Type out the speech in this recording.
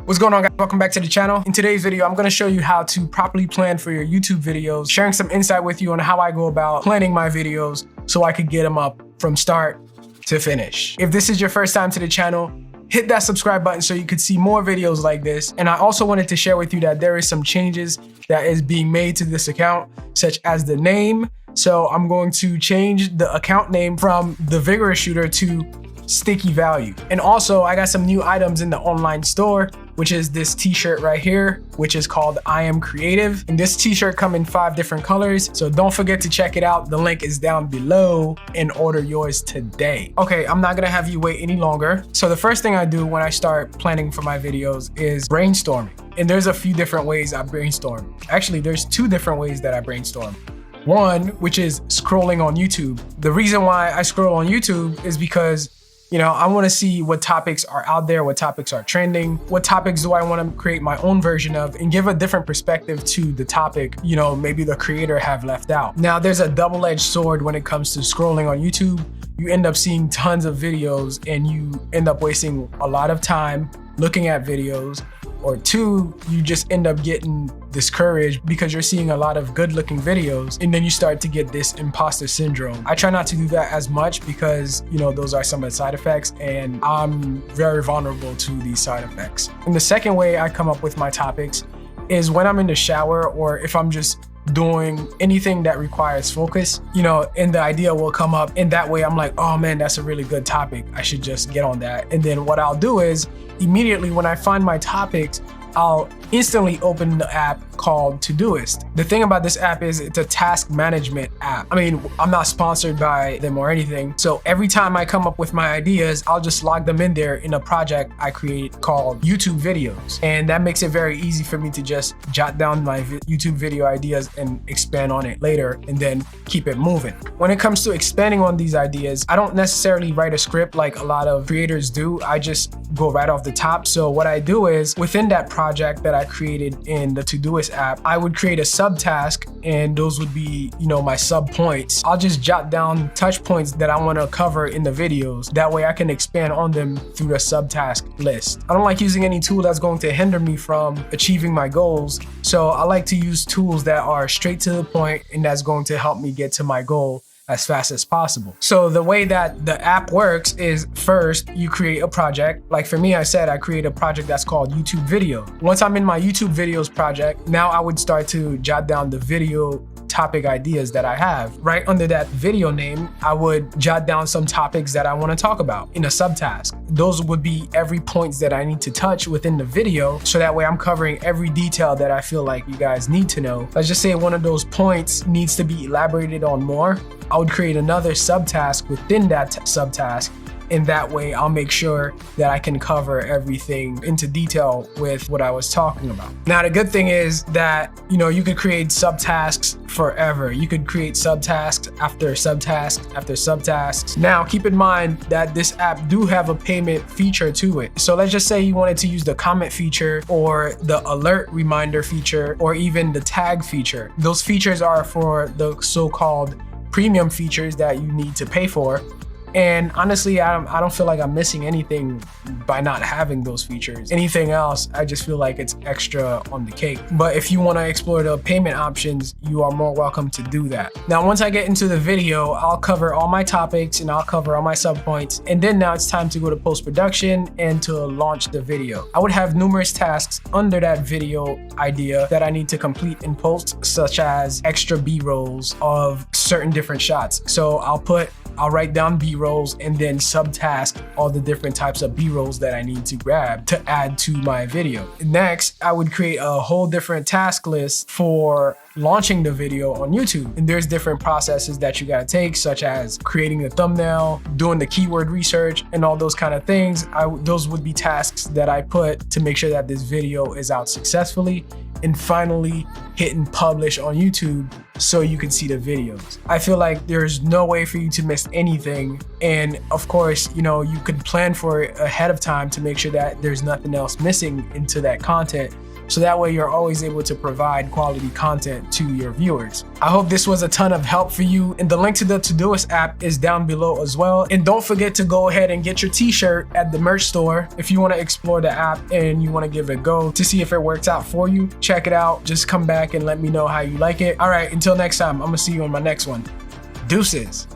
What's going on, guys? Welcome back to the channel. In today's video, I'm going to show you how to properly plan for your YouTube videos, sharing some insight with you on how I go about planning my videos so I could get them up from start to finish. If this is your first time to the channel, hit that subscribe button so you could see more videos like this. And I also wanted to share with you that there is some changes that is being made to this account, such as the name. So I'm going to change the account name from The Vigorous Shooter to Sticky Value. And also I got some new items in the online store, which is this t-shirt right here, which is called I Am Creative. And this t-shirt come in 5 different colors. So don't forget to check it out. The link is down below and order yours today. Okay, I'm not gonna have you wait any longer. So the first thing I do when I start planning for my videos is brainstorming. And there's a few different ways I brainstorm. Actually, there's 2 different ways that I brainstorm. One, which is scrolling on YouTube. The reason why I scroll on YouTube is because I want to see what topics are out there, what topics are trending, what topics do I want to create my own version of and give a different perspective to the topic, maybe the creator have left out. Now, there's a double-edged sword when it comes to scrolling on YouTube. You end up seeing tons of videos and you end up wasting a lot of time looking at videos. Or 2, you just end up getting discouraged because you're seeing a lot of good looking videos and then you start to get this imposter syndrome. I try not to do that as much because, those are some of the side effects and I'm very vulnerable to these side effects. And the second way I come up with my topics is when I'm in the shower or if I'm just doing anything that requires focus, and the idea will come up and that way I'm like, oh man, that's a really good topic. I should just get on that. And then what I'll do is immediately when I find my topics, I'll instantly open the app called ToDoist. The thing about this app is it's a task management app. I mean, I'm not sponsored by them or anything. So every time I come up with my ideas, I'll just log them in there in a project I create called YouTube videos. And that makes it very easy for me to just jot down my YouTube video ideas and expand on it later and then keep it moving. When it comes to expanding on these ideas, I don't necessarily write a script like a lot of creators do. I just go right off the top. So what I do is within that project that I created in the ToDoist app, I would create a subtask and those would be, my sub points. I'll just jot down touch points that I want to cover in the videos. That way I can expand on them through the subtask list. I don't like using any tool that's going to hinder me from achieving my goals. So I like to use tools that are straight to the point and that's going to help me get to my goal as fast as possible. So the way that the app works is first you create a project. Like for me, I said I create a project that's called YouTube video. Once I'm in my YouTube videos project, now I would start to jot down the video topic ideas that I have. Right under that video name, I would jot down some topics that I want to talk about in a subtask. Those would be every points that I need to touch within the video. So that way I'm covering every detail that I feel like you guys need to know. Let's just say one of those points needs to be elaborated on more. I would create another subtask within that subtask. And that way I'll make sure that I can cover everything into detail with what I was talking about. Now, the good thing is that, you could create subtasks forever. You could create subtasks after subtasks after subtasks. Now, keep in mind that this app do have a payment feature to it. So let's just say you wanted to use the comment feature or the alert reminder feature or even the tag feature. Those features are for the so-called premium features that you need to pay for. And honestly, I don't feel like I'm missing anything by not having those features. Anything else, I just feel like it's extra on the cake. But if you want to explore the payment options, you are more welcome to do that. Now, once I get into the video, I'll cover all my topics and I'll cover all my subpoints. And then now it's time to go to post-production and to launch the video. I would have numerous tasks under that video idea that I need to complete in post, such as extra B-rolls of certain different shots. So I'll write down B-rolls and then subtask all the different types of B-rolls that I need to grab to add to my video. Next, I would create a whole different task list for launching the video on YouTube. And there's different processes that you gotta take, such as creating the thumbnail, doing the keyword research, and all those kind of things. Those would be tasks that I put to make sure that this video is out successfully. And finally, hitting publish on YouTube so you can see the videos. I feel like there's no way for you to miss anything. And of course, you know, you can plan for it ahead of time to make sure that there's nothing else missing into that content. So that way you're always able to provide quality content to your viewers. I hope this was a ton of help for you. And the link to the ToDoist app is down below as well. And don't forget to go ahead and get your t-shirt at the merch store. If you want to explore the app and you want to give it a go to see if it works out for you, check it out. Just come back and let me know how you like it. All right, until next time, I'm gonna see you on my next one. Deuces.